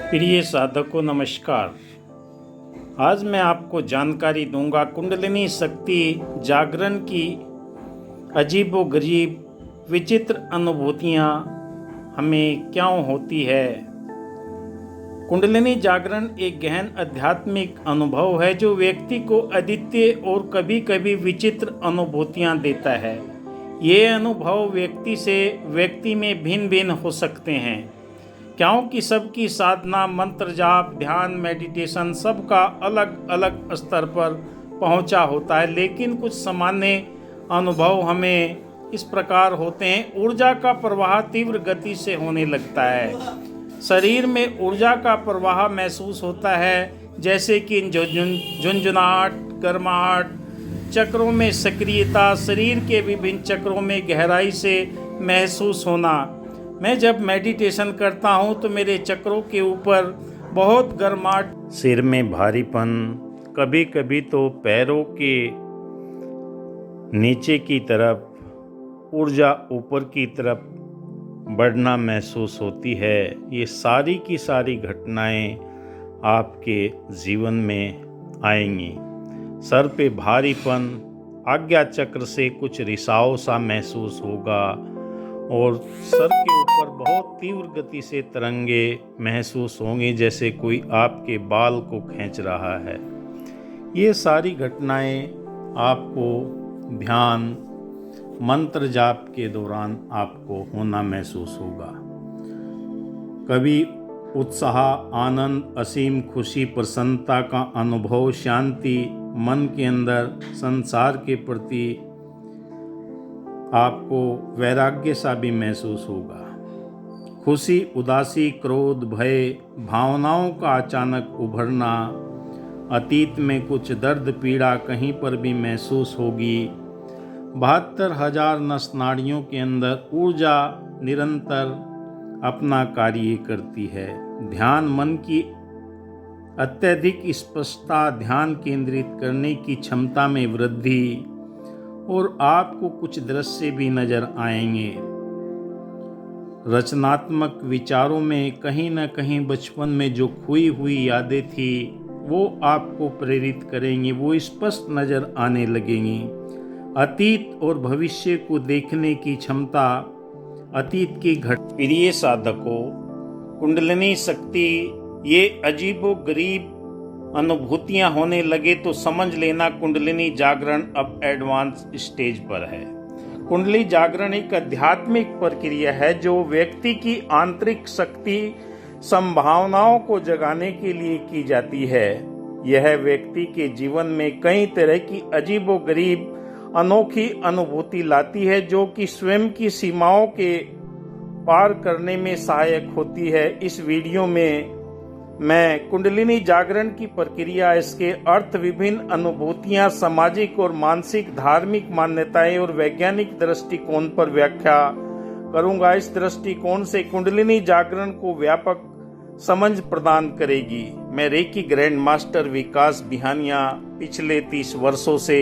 प्रिय साधकों नमस्कार। आज मैं आपको जानकारी दूंगा कुंडलिनी शक्ति जागरण की अजीबोगरीब विचित्र अनुभूतियाँ हमें क्यों होती है। कुंडलिनी जागरण एक गहन आध्यात्मिक अनुभव है जो व्यक्ति को अद्वितीय और कभी कभी विचित्र अनुभूतियाँ देता है। ये अनुभव व्यक्ति से व्यक्ति में भिन्न भिन्न हो सकते हैं क्योंकि सबकी साधना, मंत्र जाप, ध्यान, मेडिटेशन सबका अलग अलग स्तर पर पहुंचा होता है। लेकिन कुछ सामान्य अनुभव हमें इस प्रकार होते हैं। ऊर्जा का प्रवाह तीव्र गति से होने लगता है। शरीर में ऊर्जा का प्रवाह महसूस होता है, जैसे कि झुंझुनाहट, गर्माहट, चक्रों में सक्रियता, शरीर के विभिन्न चक्रों में गहराई से महसूस होना। मैं जब मेडिटेशन करता हूँ तो मेरे चक्रों के ऊपर बहुत गर्माहट, सिर में भारीपन, कभी कभी तो पैरों के नीचे की तरफ ऊर्जा ऊपर की तरफ बढ़ना महसूस होती है। ये सारी की सारी घटनाएं आपके जीवन में आएंगी। सर पे भारीपन, आज्ञा चक्र से कुछ रिसाव सा महसूस होगा और सर के ऊपर बहुत तीव्र गति से तरंगे महसूस होंगी, जैसे कोई आपके बाल को खींच रहा है। ये सारी घटनाएं आपको ध्यान, मंत्र जाप के दौरान आपको होना महसूस होगा। कभी उत्साह, आनंद, असीम खुशी, प्रसन्नता का अनुभव, शांति, मन के अंदर संसार के प्रति आपको वैराग्य सा भी महसूस होगा। खुशी, उदासी, क्रोध, भय भावनाओं का अचानक उभरना, अतीत में कुछ दर्द पीड़ा कहीं पर भी महसूस होगी। 72,000 नस नाड़ियों के अंदर ऊर्जा निरंतर अपना कार्य करती है। ध्यान, मन की अत्यधिक स्पष्टता, ध्यान केंद्रित करने की क्षमता में वृद्धि, और आपको कुछ दृश्य भी नजर आएंगे। रचनात्मक विचारों में कहीं न कहीं बचपन में जो खोई हुई यादें थी वो आपको प्रेरित करेंगी, वो स्पष्ट नजर आने लगेंगी। अतीत और भविष्य को देखने की क्षमता, अतीत की प्रिय साधकों, कुंडलिनी शक्ति ये अजीबोगरीब अनुभूतियां होने लगे तो समझ लेना कुंडलिनी जागरण अब एडवांस स्टेज पर है। कुंडली जागरण एक आध्यात्मिक प्रक्रिया है जो व्यक्ति की आंतरिक शक्ति, संभावनाओं को जगाने के लिए की जाती है। यह व्यक्ति के जीवन में कई तरह की अजीबोगरीब अनोखी अनुभूति लाती है जो कि स्वयं की सीमाओं के पार करने में सहायक होती है। इस वीडियो में मैं कुंडलिनी जागरण की प्रक्रिया, इसके अर्थ, विभिन्न अनुभूतियां, सामाजिक और मानसिक, धार्मिक मान्यताएं और वैज्ञानिक दृष्टिकोण पर व्याख्या करूंगा। इस दृष्टिकोण से कुंडलिनी जागरण को व्यापक समझ प्रदान करेगी। मैं रेकी ग्रैंड मास्टर विकास बिहानिया पिछले 30 वर्षों से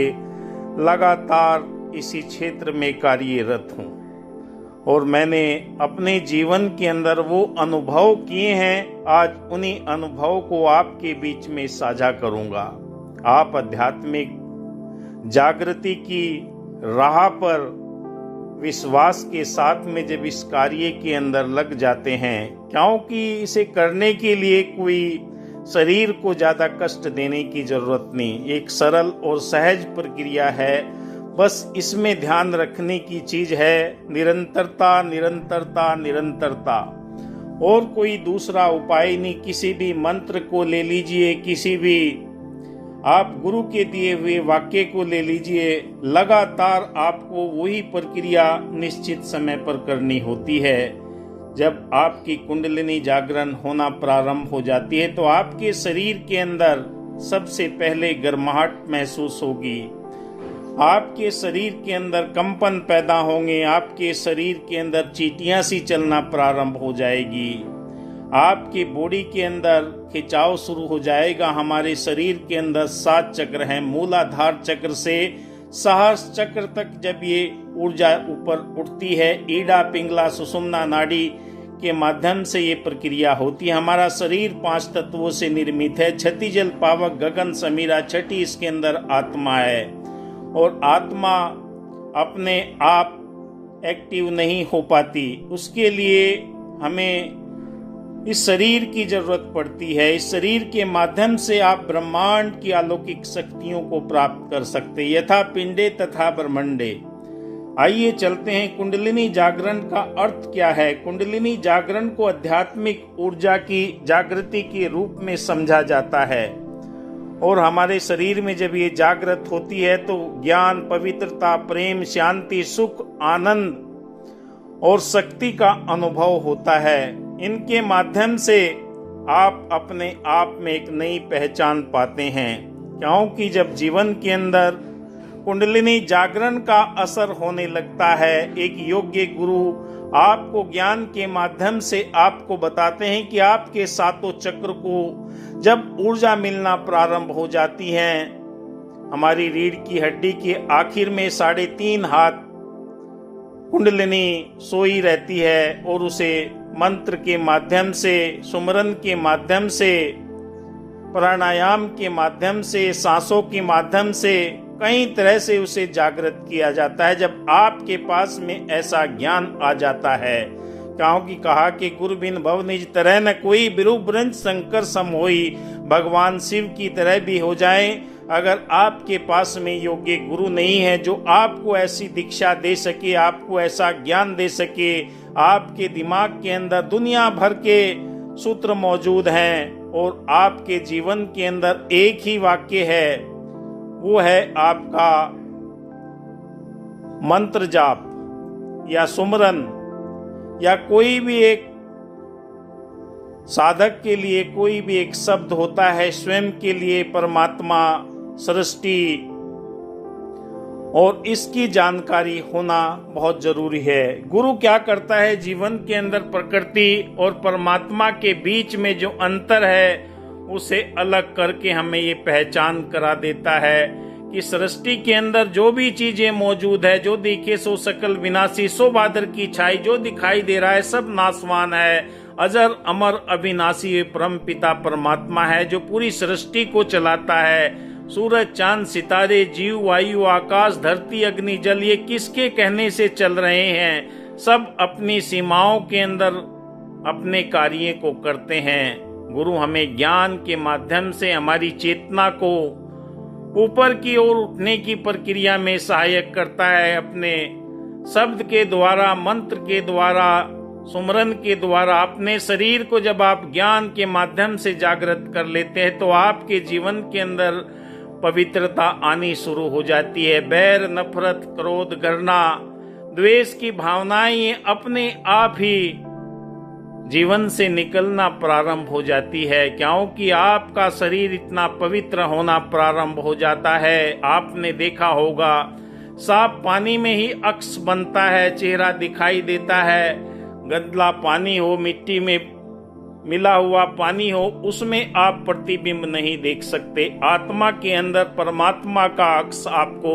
लगातार इसी क्षेत्र में कार्यरत हूँ और मैंने अपने जीवन के अंदर वो अनुभव किए हैं। आज उन्हीं अनुभव को आपके बीच में साझा करूंगा। आप आध्यात्मिक जागृति की राह पर विश्वास के साथ में जब इस कार्य के अंदर लग जाते हैं, क्योंकि इसे करने के लिए कोई शरीर को ज्यादा कष्ट देने की जरूरत नहीं, एक सरल और सहज प्रक्रिया है। बस इसमें ध्यान रखने की चीज है निरंतरता, निरंतरता, निरंतरता, और कोई दूसरा उपाय नहीं। किसी भी मंत्र को ले लीजिए, किसी भी आप गुरु के दिए हुए वाक्य को ले लीजिए, लगातार आपको वही प्रक्रिया निश्चित समय पर करनी होती है। जब आपकी कुंडलिनी जागरण होना प्रारंभ हो जाती है तो आपके शरीर के अंदर सबसे पहले गर्माहट महसूस होगी, आपके शरीर के अंदर कंपन पैदा होंगे, आपके शरीर के अंदर चींटियां सी चलना प्रारंभ हो जाएगी, आपके बॉडी के अंदर खिंचाव शुरू हो जाएगा। हमारे शरीर के अंदर 7 चक्र हैं। मूलाधार चक्र से सहस्र चक्र तक जब ये ऊर्जा ऊपर उठती है, ईड़ा, पिंगला, सुषुम्ना नाड़ी के माध्यम से ये प्रक्रिया होती है। हमारा शरीर 5 तत्वों से निर्मित है। छठी जल पावक गगन समीरा, छठी इसके अंदर आत्मा है। और आत्मा अपने आप एक्टिव नहीं हो पाती, उसके लिए हमें इस शरीर की जरूरत पड़ती है। इस शरीर के माध्यम से आप ब्रह्मांड की अलौकिक शक्तियों को प्राप्त कर सकते हैं, यथा पिंडे तथा ब्रह्मंडे। आइए चलते हैं, कुंडलिनी जागरण का अर्थ क्या है। कुंडलिनी जागरण को आध्यात्मिक ऊर्जा की जागृति के रूप में समझा जाता है, और हमारे शरीर में जब ये जागृत होती है तो ज्ञान, पवित्रता, प्रेम, शांति, सुख, आनंद और शक्ति का अनुभव होता है। इनके माध्यम से आप अपने आप में एक नई पहचान पाते हैं, क्योंकि जब जीवन के अंदर कुंडलिनी जागरण का असर होने लगता है, एक योग्य गुरु आपको ज्ञान के माध्यम से आपको बताते हैं कि आपके सातों चक्र को जब ऊर्जा मिलना प्रारंभ हो जाती है, हमारी रीढ़ की हड्डी के आखिर में 3.5 हाथ कुंडलिनी सोई रहती है, और उसे मंत्र के माध्यम से, सुमरन के माध्यम से, प्राणायाम के माध्यम से, सांसों के माध्यम से कई तरह से उसे जागृत किया जाता है। जब आपके पास में ऐसा ज्ञान आ जाता है, क्योंकि कहा कि गुरु बिन भव निज तरह न कोई, बिरु ब्रंज शंकर सम होई, भगवान शिव की तरह भी हो जाए। अगर आपके पास में योग्य गुरु नहीं है जो आपको ऐसी दीक्षा दे सके, आपको ऐसा ज्ञान दे सके, आपके दिमाग के अंदर दुनिया भर के सूत्र मौजूद हैं और आपके जीवन के अंदर एक ही वाक्य है, वो है आपका मंत्र जाप या सुमरन, या कोई भी एक साधक के लिए कोई भी एक शब्द होता है, स्वयं के लिए परमात्मा, सृष्टि, और इसकी जानकारी होना बहुत जरूरी है। गुरु क्या करता है, जीवन के अंदर प्रकृति और परमात्मा के बीच में जो अंतर है उसे अलग करके हमें ये पहचान करा देता है कि सृष्टि के अंदर जो भी चीजें मौजूद है, जो दिखे सो सकल विनाशी, सो बादर की छाई, जो दिखाई दे रहा है सब नासवान है। अजर अमर अविनाशी परम पिता परमात्मा है जो पूरी सृष्टि को चलाता है। सूरज, चांद, सितारे, जीव, वायु, आकाश, धरती, अग्नि, जल, ये किसके कहने से चल रहे हैं? सब अपनी सीमाओं के अंदर अपने कार्य को करते हैं। गुरु हमें ज्ञान के माध्यम से हमारी चेतना को ऊपर की ओर उठने की प्रक्रिया में सहायक करता है। अपने शब्द के द्वारा, मंत्र के द्वारा, सुमरन के द्वारा अपने शरीर को जब आप ज्ञान के माध्यम से जागृत कर लेते हैं तो आपके जीवन के अंदर पवित्रता आनी शुरू हो जाती है। बैर, नफरत, क्रोध, घृणा, द्वेष की भावनाएं अपने आप ही जीवन से निकलना प्रारंभ हो जाती है, क्योंकि आपका शरीर इतना पवित्र होना प्रारंभ हो जाता है। आपने देखा होगा साफ पानी में ही अक्स बनता है, चेहरा दिखाई देता है। गंदला पानी हो, मिट्टी में मिला हुआ पानी हो, उसमें आप प्रतिबिंब नहीं देख सकते। आत्मा के अंदर परमात्मा का अक्स आपको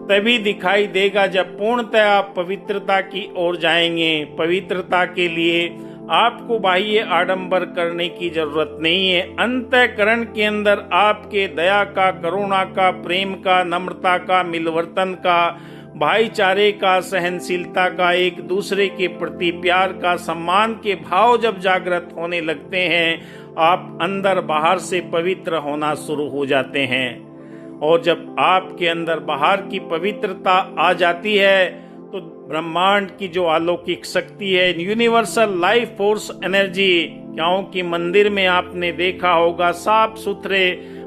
तभी दिखाई देगा जब पूर्णतः आप पवित्रता की ओर जाएंगे। पवित्रता के लिए आपको बाह्य आडंबर करने की जरूरत नहीं है। अंतःकरण के अंदर आपके दया का, करुणा का, प्रेम का, नम्रता का, मिलवर्तन का, भाईचारे का, सहनशीलता का, एक दूसरे के प्रति प्यार का, सम्मान के भाव जब जागृत होने लगते हैं, आप अंदर बाहर से पवित्र होना शुरू हो जाते हैं। और जब आपके अंदर बाहर की पवित्रता आ जाती है तो ब्रह्मांड की जो अलौकिक शक्ति है, यूनिवर्सल लाइफ फोर्स एनर्जी, क्योंकि मंदिर में आपने देखा होगा साफ सुथरे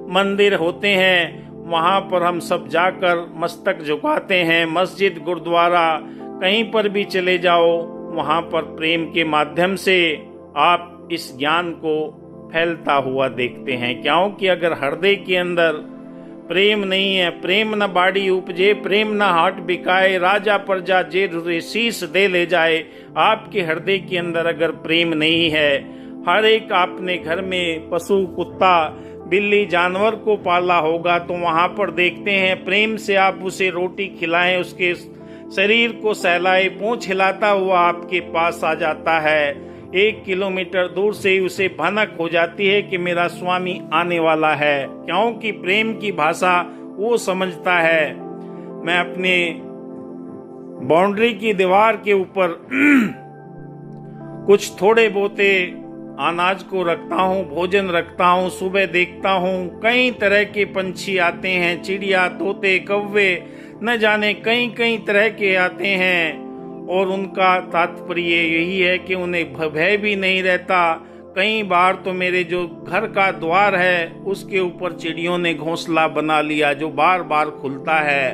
मंदिर होते हैं, वहां पर हम सब जाकर मस्तक झुकाते हैं। मस्जिद, गुरुद्वारा, कहीं पर भी चले जाओ, वहां पर प्रेम के माध्यम से आप इस ज्ञान को फैलता हुआ देखते हैं। क्योंकि अगर हृदय के अंदर प्रेम नहीं है, प्रेम न बाड़ी उपजे, प्रेम न हाट बिकाए, राजा प्रजा जे ढूंढे शीश दे ले जाए। आपके हृदय के अंदर अगर प्रेम नहीं है, हर एक आपने घर में पशु, कुत्ता, बिल्ली, जानवर को पाला होगा तो वहां पर देखते हैं प्रेम से आप उसे रोटी खिलाएं, उसके शरीर को सहलाए, पूंछ हिलाता हुआ आपके पास आ जाता है। 1 किलोमीटर दूर से ही उसे भनक हो जाती है कि मेरा स्वामी आने वाला है, क्योंकि प्रेम की भाषा वो समझता है। मैं अपने बाउंड्री की दीवार के ऊपर कुछ थोड़े बहुते अनाज को रखता हूँ, भोजन रखता हूँ। सुबह देखता हूँ कई तरह के पंछी आते हैं, चिड़िया, तोते, कौवे, न जाने कई कई तरह के आते हैं, और उनका तात्पर्य यही है कि उन्हें भय भी नहीं रहता। कई बार तो मेरे जो घर का द्वार है उसके ऊपर चिड़ियों ने घोंसला बना लिया, जो बार बार खुलता है।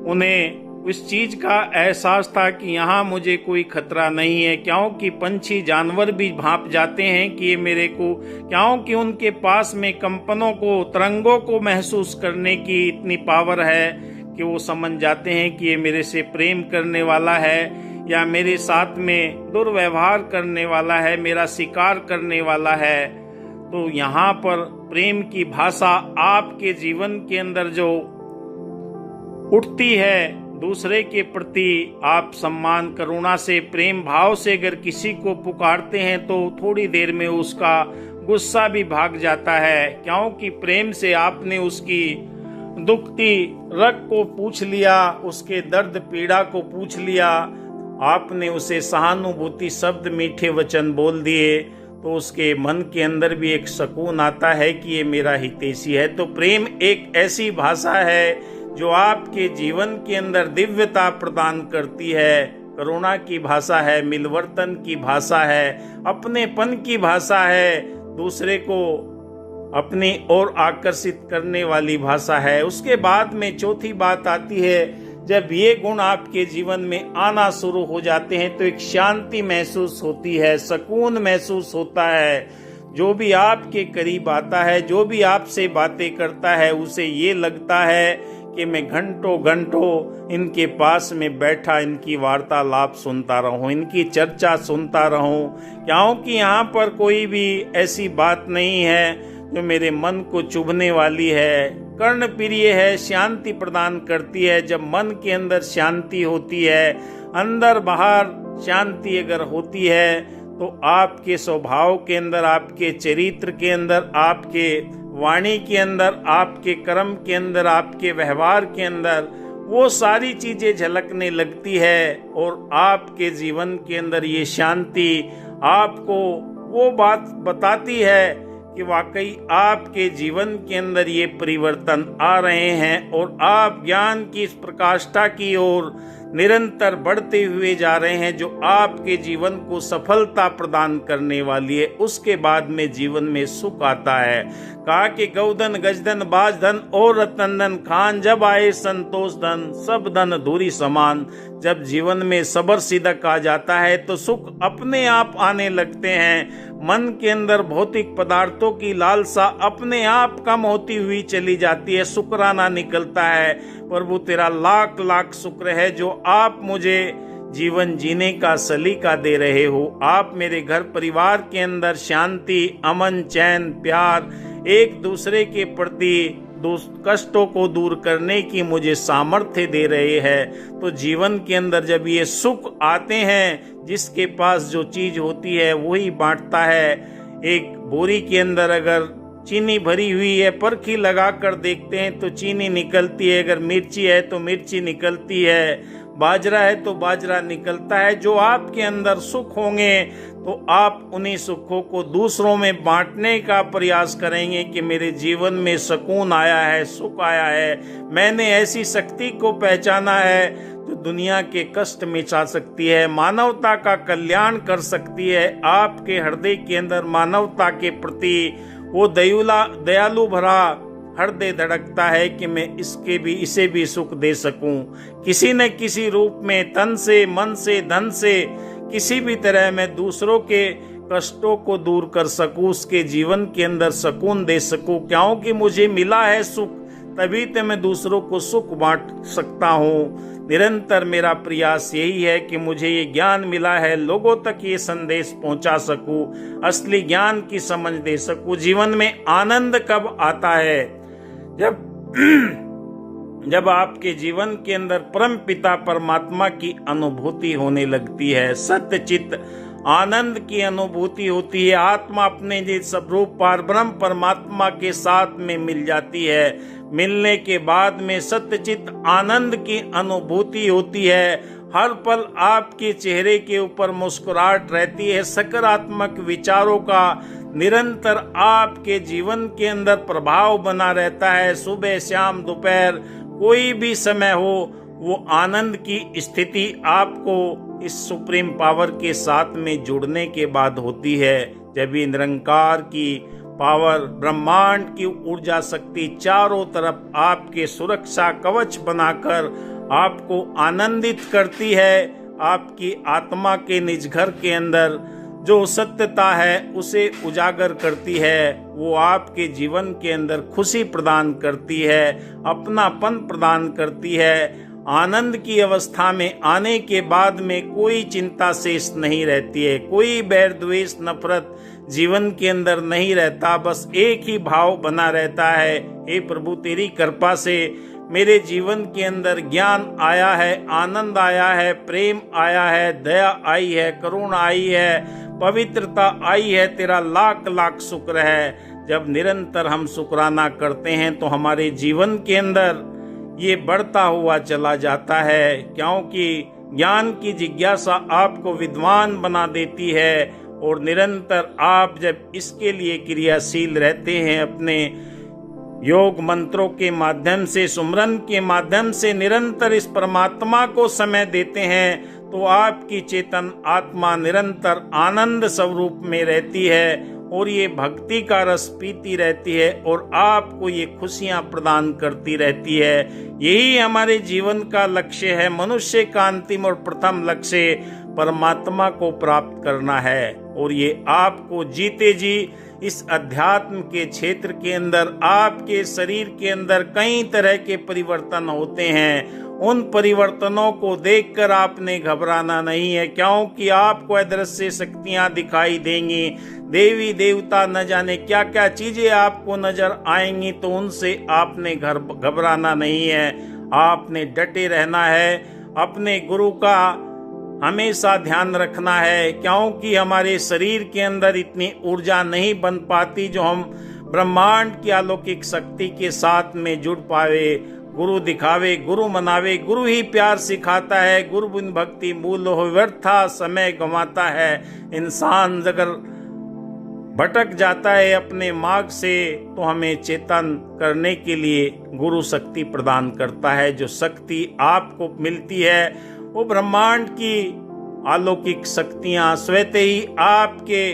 उन्हें इस चीज का एहसास था कि यहाँ मुझे कोई खतरा नहीं है, क्योंकि पंछी जानवर भी भांप जाते हैं कि ये मेरे को, क्योंकि उनके पास में कंपनों को, तरंगों को महसूस करने की इतनी पावर है कि वो समझ जाते हैं कि ये मेरे से प्रेम करने वाला है या मेरे साथ में दुर्व्यवहार करने वाला है, मेरा शिकार करने वाला है। तो यहाँ पर प्रेम की भाषा आपके जीवन के अंदर जो उठती है, दूसरे के प्रति आप सम्मान, करुणा से, प्रेम भाव से अगर किसी को पुकारते हैं तो थोड़ी देर में उसका गुस्सा भी भाग जाता है, क्योंकि प्रेम से आपने उसकी दुखती रग को पूछ लिया, उसके दर्द पीड़ा को पूछ लिया, आपने उसे सहानुभूति शब्द, मीठे वचन बोल दिए, तो उसके मन के अंदर भी एक सुकून आता है कि ये मेरा हितैषी है। तो प्रेम एक ऐसी भाषा है जो आपके जीवन के अंदर दिव्यता प्रदान करती है। करुणा की भाषा है, मिलवर्तन की भाषा है, अपनेपन की भाषा है, दूसरे को अपनी ओर आकर्षित करने वाली भाषा है। उसके बाद में चौथी बात आती है, जब ये गुण आपके जीवन में आना शुरू हो जाते हैं तो एक शांति महसूस होती है, सुकून महसूस होता है। जो भी आपके करीब आता है, जो भी आपसे बातें करता है, उसे ये लगता है कि मैं घंटों घंटों इनके पास में बैठा इनकी वार्तालाप सुनता रहूं, इनकी चर्चा सुनता रहूं, क्योंकि यहाँ पर कोई भी ऐसी बात नहीं है जो मेरे मन को चुभने वाली है, कर्ण प्रिय है, शांति प्रदान करती है। जब मन के अंदर शांति होती है, अंदर बाहर शांति अगर होती है, तो आपके स्वभाव के अंदर, आपके चरित्र के अंदर, आपके वाणी के अंदर, आपके कर्म के अंदर, आपके व्यवहार के अंदर वो सारी चीजें झलकने लगती है, और आपके जीवन के अंदर ये शांति आपको वो बात बताती है कि वाकई आपके जीवन के अंदर ये परिवर्तन आ रहे हैं और आप ज्ञान की इस प्रकाष्ठा की ओर निरंतर बढ़ते हुए जा रहे हैं, जो आपके जीवन को सफलता प्रदान करने वाली है। उसके बाद में जीवन में सुख आता है। कहा कि गौधन, गजधन, बाजधन और रतनधन, खान जब आए संतोष धन, सब धन धूरी समान। जब जीवन में सबर सिदक आ जाता है तो सुख अपने आप आने लगते हैं। मन के अंदर भौतिक पदार्थों की लालसा अपने आप कम होती हुई चली जाती है, शुक्राना निकलता है। प्रभु तेरा लाख लाख शुक्र है जो आप मुझे जीवन जीने का सलीका दे रहे हो। आप मेरे घर परिवार के अंदर शांति, अमन, चैन, प्यार, एक दूसरे के प्रति कष्टों को दूर करने की मुझे सामर्थ्य दे रहे हैं। तो जीवन के अंदर जब ये सुख आते हैं, जिसके पास जो चीज होती है वही बांटता है। एक बोरी के अंदर अगर चीनी भरी हुई है, परखी लगा कर देखते हैं तो चीनी निकलती है, अगर मिर्ची है तो मिर्ची निकलती है, बाजरा है तो बाजरा निकलता है। जो आपके अंदर सुख होंगे तो आप उन्हीं सुखों को दूसरों में बांटने का प्रयास करेंगे कि मेरे जीवन में सुकून आया है, सुख आया है, मैंने ऐसी शक्ति को पहचाना है जो दुनिया के कष्ट मिटा सकती है, मानवता का कल्याण कर सकती है। आपके हृदय के अंदर मानवता के प्रति वो दयालु भरा हृदय धड़कता है कि मैं इसे भी सुख दे सकूं, किसी न किसी रूप में, तन से, मन से, धन से, किसी भी तरह मैं दूसरों के कष्टों को दूर कर सकूं, उसके जीवन के अंदर सुकून दे सकूं। क्योंकि मुझे मिला है सुख, तभी तो मैं दूसरों को सुख बांट सकता हूँ। निरंतर मेरा प्रयास यही है कि मुझे ये ज्ञान मिला है, लोगों तक ये संदेश पहुंचा सकूं, असली ज्ञान की समझ दे सकूं। जीवन में आनंद कब आता है? जब आपके जीवन के अंदर परम पिता परमात्मा की अनुभूति होने लगती है, सत्य चित आनंद की अनुभूति होती है। आत्मा अपने जिस स्वरूप परब्रह्म परमात्मा के साथ में मिल जाती है। मिलने के बाद में सत्यचित आनंद की अनुभूति होती है। हर पल आपके चेहरे के ऊपर मुस्कुराहट रहती है। सकारात्मक विचारों का निरंतर आपके जीवन के अंदर प्रभाव बना रहता है। सुबह शाम दोपहर कोई भी समय हो, वो आनंद की स्थिति आपको इस सुप्रीम पावर के साथ में जुड़ने के बाद होती है। जब ये निरंकार की पावर, ब्रह्मांड की ऊर्जा शक्ति चारों तरफ आपके सुरक्षा कवच बनाकर आपको आनंदित करती है। आपकी आत्मा के निज घर के अंदर जो सत्यता है उसे उजागर करती है। वो आपके जीवन के अंदर खुशी प्रदान करती है, अपनापन प्रदान करती है। आनंद की अवस्था में आने के बाद में कोई चिंता शेष नहीं रहती है, कोई बैर द्वेष नफरत जीवन के अंदर नहीं रहता। बस एक ही भाव बना रहता है, हे प्रभु तेरी कृपा से मेरे जीवन के अंदर ज्ञान आया है, आनंद आया है, प्रेम आया है, दया आई है, करुणा आई है, पवित्रता आई है। तेरा लाख लाख शुक्र है। जब निरंतर हम शुक्राना करते हैं तो हमारे जीवन के अंदर ये बढ़ता हुआ चला जाता है, क्योंकि ज्ञान की जिज्ञासा आपको विद्वान बना देती है। और निरंतर आप जब इसके लिए क्रियाशील रहते हैं, अपने योग मंत्रों के माध्यम से, सुमरन के माध्यम से निरंतर इस परमात्मा को समय देते हैं, तो आपकी चेतन आत्मा निरंतर आनंद स्वरूप में रहती है और ये भक्ति का रस पीती रहती है और आपको ये खुशियां प्रदान करती रहती है। यही हमारे जीवन का लक्ष्य है। मनुष्य का अंतिम और प्रथम लक्ष्य परमात्मा को प्राप्त करना है। और ये आपको जीते जी इस अध्यात्म के क्षेत्र के अंदर, आपके शरीर के अंदर कई तरह के परिवर्तन होते हैं। उन परिवर्तनों को देखकर आपने घबराना नहीं है, क्योंकि आपको अदृश्य शक्तियां दिखाई देंगी। देवी देवता न जाने क्या क्या चीजें आपको नजर आएंगी, तो उनसे आपने घबराना नहीं है। आपने डटे रहना है, अपने गुरु का हमेशा ध्यान रखना है, क्योंकि हमारे शरीर के अंदर इतनी ऊर्जा नहीं बन पाती जो हम ब्रह्मांड की अलौकिक शक्ति के साथ में जुड़ पावे। गुरु दिखावे, गुरु मनावे, गुरु ही प्यार सिखाता है। गुरु बिन भक्ति मूल हो व्यर्था समय गंवाता है। इंसान अगर भटक जाता है अपने मार्ग से, तो हमें चेतन करने के लिए गुरु शक्ति प्रदान करता है। जो शक्ति आपको मिलती है वो ब्रह्मांड की अलौकिक शक्तियां स्वतः ही आपके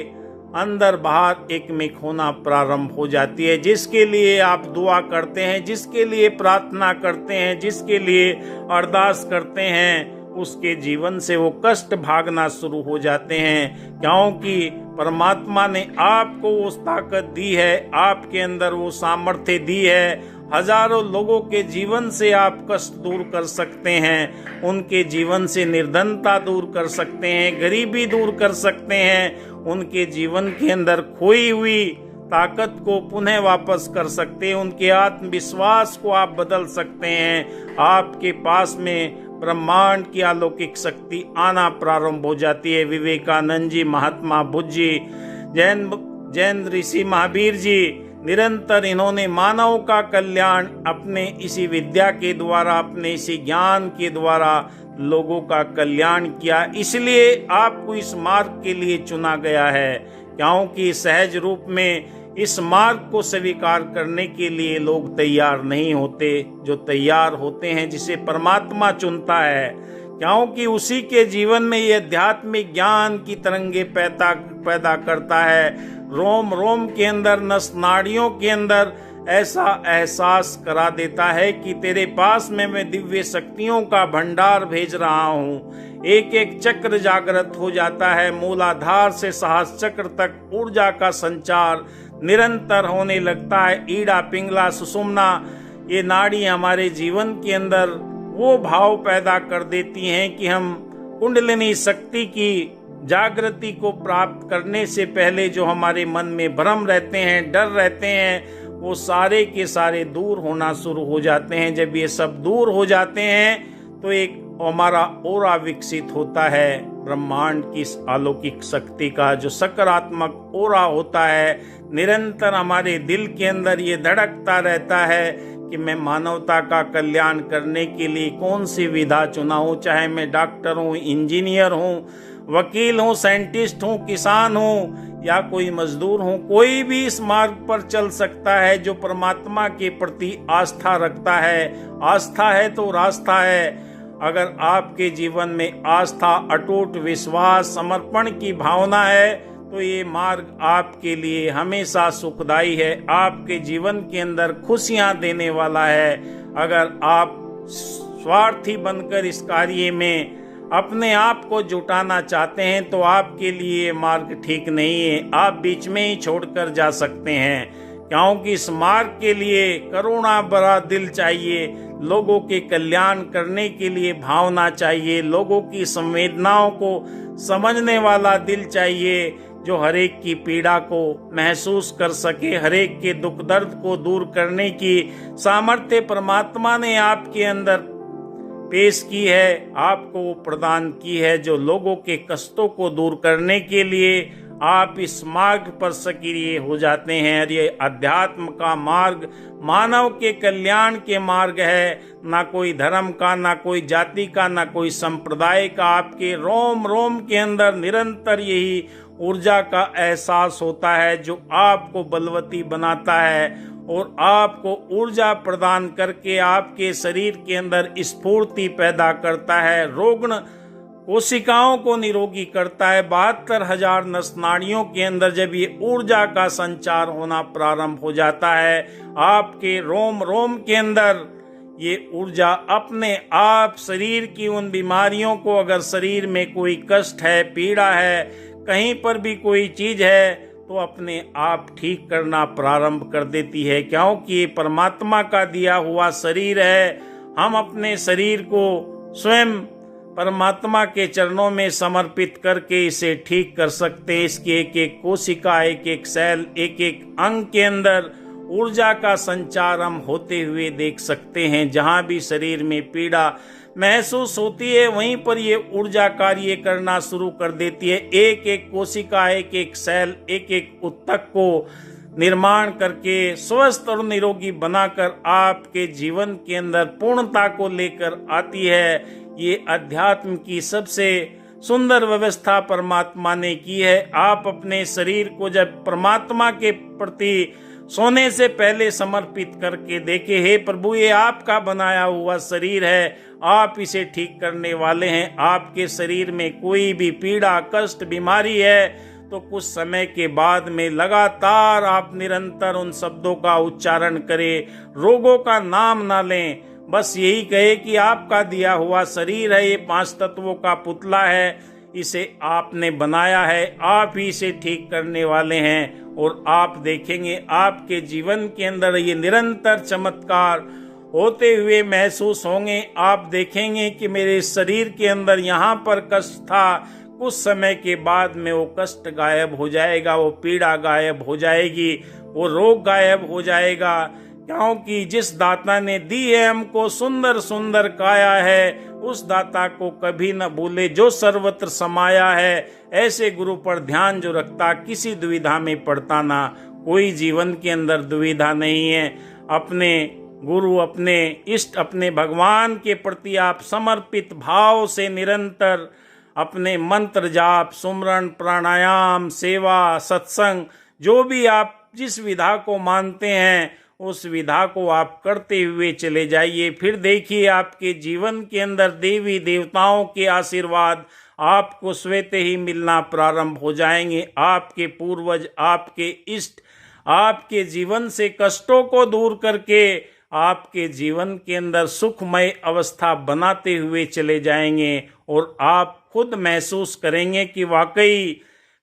अंदर बाहर एक में होना प्रारंभ हो जाती है। जिसके लिए आप दुआ करते हैं, जिसके लिए प्रार्थना करते हैं, जिसके लिए अरदास करते हैं, उसके जीवन से वो कष्ट भागना शुरू हो जाते हैं, क्योंकि परमात्मा ने आपको वो ताकत दी है, आपके अंदर वो सामर्थ्य दी है। हजारों लोगों के जीवन से आप कष्ट दूर कर सकते हैं, उनके जीवन से निर्धनता दूर कर सकते हैं, गरीबी दूर कर सकते हैं, उनके जीवन के अंदर खोई हुई ताकत को पुनः वापस कर सकते हैं, उनके आत्मविश्वास को आप बदल सकते हैं। आपके पास में ब्रह्मांड की अलौकिक शक्ति आना प्रारंभ हो जाती है। विवेकानंद जी, महात्मा बुद्ध जी, जैन ऋषि महावीर जी, निरंतर इन्होंने मानव का कल्याण अपने इसी विद्या के द्वारा, अपने इसी ज्ञान के द्वारा लोगों का कल्याण किया। इसलिए आपको इस मार्ग के लिए चुना गया है, क्योंकि सहज रूप में इस मार्ग को स्वीकार करने के लिए लोग तैयार नहीं होते। जो तैयार होते हैं, जिसे परमात्मा चुनता है, क्योंकि उसी के जीवन में ये आध्यात्मिक ज्ञान की तरंगे पैदा करता है। रोम रोम के अंदर, नस नाड़ियों के अंदर ऐसा एहसास करा देता है कि तेरे पास में मैं दिव्य शक्तियों का भंडार भेज रहा हूँ। एक एक चक्र जागृत हो जाता है। मूलाधार से सहस्र चक्र तक ऊर्जा का संचार निरंतर होने लगता है। ईड़ा, पिंगला, सुषुम्ना, ये नाड़ी हमारे जीवन के अंदर वो भाव पैदा कर देती हैं कि हम कुंडलिनी शक्ति की जागृति को प्राप्त करने से पहले जो हमारे मन में भ्रम रहते हैं, डर रहते हैं, वो सारे के सारे दूर होना शुरू हो जाते हैं। जब ये सब दूर हो जाते हैं तो एक हमारा ऑरा विकसित होता है ब्रह्मांड की इस अलौकिक शक्ति का। जो सकारात्मक ऑरा होता है, निरंतर हमारे दिल के अंदर ये धड़कता रहता है कि मैं मानवता का कल्याण करने के लिए कौन सी विधा चुना हूँ, चाहे मैं डॉक्टर हूँ, इंजीनियर हूँ, वकील हूँ, साइंटिस्ट हूँ, किसान हूँ या कोई मजदूर हूँ, कोई भी इस मार्ग पर चल सकता है जो परमात्मा के प्रति आस्था रखता है। आस्था है तो रास्ता है। अगर आपके जीवन में आस्था, अटूट विश्वास, समर्पण की भावना है तो ये मार्ग आपके लिए हमेशा सुखदायी है, आपके जीवन के अंदर खुशियां देने वाला है। अगर आप स्वार्थी बनकर इस कार्य में अपने आप को जुटाना चाहते हैं तो आपके लिए ये मार्ग ठीक नहीं है, आप बीच में ही छोड़कर जा सकते हैं। क्योंकि इस मार्ग के लिए करुणा भरा दिल चाहिए, लोगों के कल्याण करने के लिए भावना चाहिए, लोगों की संवेदनाओं को समझने वाला दिल चाहिए, जो हरेक की पीड़ा को महसूस कर सके, हरेक के दुख दर्द को दूर करने की सामर्थ्य परमात्मा ने आपके अंदर पेश की है, आपको प्रदान की है, जो लोगों के कष्टों को दूर करने के लिए आप इस मार्ग पर सक्रिय हो जाते हैं। और ये अध्यात्म का मार्ग मानव के कल्याण के मार्ग है, ना कोई धर्म का, ना कोई जाति का, ना कोई संप्रदाय का। आपके रोम रोम के अंदर निरंतर यही ऊर्जा का एहसास होता है जो आपको बलवती बनाता है और आपको ऊर्जा प्रदान करके आपके शरीर के अंदर स्फूर्ति पैदा करता है, रोगण कोशिकाओं को निरोगी करता है। 72,000 नस नाड़ियों के अंदर जब ये ऊर्जा का संचार होना प्रारंभ हो जाता है, आपके रोम रोम के अंदर ये ऊर्जा अपने आप शरीर की उन बीमारियों को, अगर शरीर में कोई कष्ट है, पीड़ा है, कहीं पर भी कोई चीज है, तो अपने आप ठीक करना प्रारंभ कर देती है। क्योंकि ये परमात्मा का दिया हुआ शरीर है। हम अपने शरीर को स्वयं परमात्मा के चरणों में समर्पित करके इसे ठीक कर सकते हैं। इसकी एक एक कोशिका, एक एक सेल, एक एक अंग के अंदर ऊर्जा का संचार हम होते हुए देख सकते हैं। जहां भी शरीर में पीड़ा महसूस होती है वहीं पर ये ऊर्जा कार्य करना शुरू कर देती है। एक एक कोशिका, एक एक सेल, एक एक ऊतक को निर्माण करके स्वस्थ और निरोगी बनाकर आपके जीवन के अंदर पूर्णता को लेकर आती है। ये अध्यात्म की सबसे सुंदर व्यवस्था परमात्मा ने की है। आप अपने शरीर को जब परमात्मा के प्रति सोने से पहले समर्पित करके देखे, हे प्रभु ये आपका बनाया हुआ शरीर है, आप इसे ठीक करने वाले हैं। आपके शरीर में कोई भी पीड़ा, कष्ट, बीमारी है तो कुछ समय के बाद में लगातार आप निरंतर उन शब्दों का उच्चारण करें, रोगों का नाम ना लें, बस यही कहे कि आपका दिया हुआ शरीर है, ये 5 तत्वों का पुतला है, इसे आपने बनाया है, आप ही इसे ठीक करने वाले हैं। और आप देखेंगे आपके जीवन के अंदर ये निरंतर चमत्कार होते हुए महसूस होंगे। आप देखेंगे कि मेरे शरीर के अंदर यहाँ पर कष्ट था, कुछ समय के बाद में वो कष्ट गायब हो जाएगा, वो पीड़ा गायब हो जाएगी, वो रोग गायब हो जाएगा। क्योंकि जिस दाता ने दी है हमको सुंदर सुंदर काया है, उस दाता को कभी न भूले जो सर्वत्र समाया है। ऐसे गुरु पर ध्यान जो रखता किसी दुविधा में पड़ता ना। कोई जीवन के अंदर दुविधा नहीं है। अपने गुरु, अपने इष्ट, अपने भगवान के प्रति आप समर्पित भाव से निरंतर अपने मंत्र जाप, सुमरण, प्राणायाम, सेवा, सत्संग, जो भी आप जिस विधा को मानते हैं उस विधा को आप करते हुए चले जाइए। फिर देखिए आपके जीवन के अंदर देवी देवताओं के आशीर्वाद आपको स्वतः ही मिलना प्रारंभ हो जाएंगे। आपके पूर्वज, आपके इष्ट आपके जीवन से कष्टों को दूर करके आपके जीवन के अंदर सुखमय अवस्था बनाते हुए चले जाएंगे और आप खुद महसूस करेंगे कि वाकई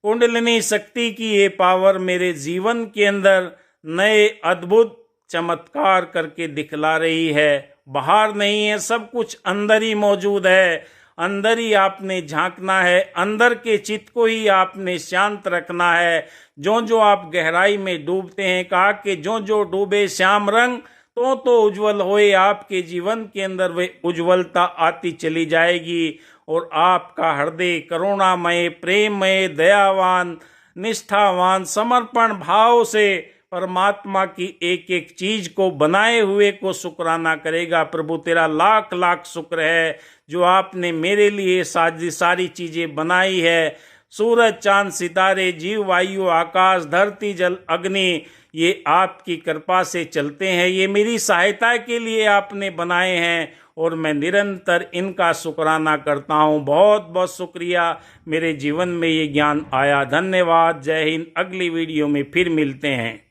कुंडलिनी शक्ति की ये पावर मेरे जीवन के अंदर नए अद्भुत चमत्कार करके दिखला रही है। बाहर नहीं है, सब कुछ अंदर ही मौजूद है। अंदर ही आपने झांकना है, अंदर के चित्त को ही आपने शांत रखना है। जो जो आप गहराई में डूबते हैं, कहा कि जो जो डूबे श्याम रंग, तो उज्जवल होए आपके जीवन के अंदर वे उज्जवलता आती चली जाएगी और आपका हृदय करुणामय, प्रेममय, दयावान, निष्ठावान, समर्पण भाव से परमात्मा की एक एक चीज को बनाए हुए को शुक्राना करेगा। प्रभु तेरा लाख लाख शुक्र है जो आपने मेरे लिए सारी चीजें बनाई है। सूरज, चांद, सितारे, जीव, वायु, आकाश, धरती, जल, अग्नि, ये आपकी कृपा से चलते हैं। ये मेरी सहायता के लिए आपने बनाए हैं और मैं निरंतर इनका शुक्राना करता हूँ। बहुत बहुत शुक्रिया, मेरे जीवन में ये ज्ञान आया। धन्यवाद। जय हिंद। अगली वीडियो में फिर मिलते हैं।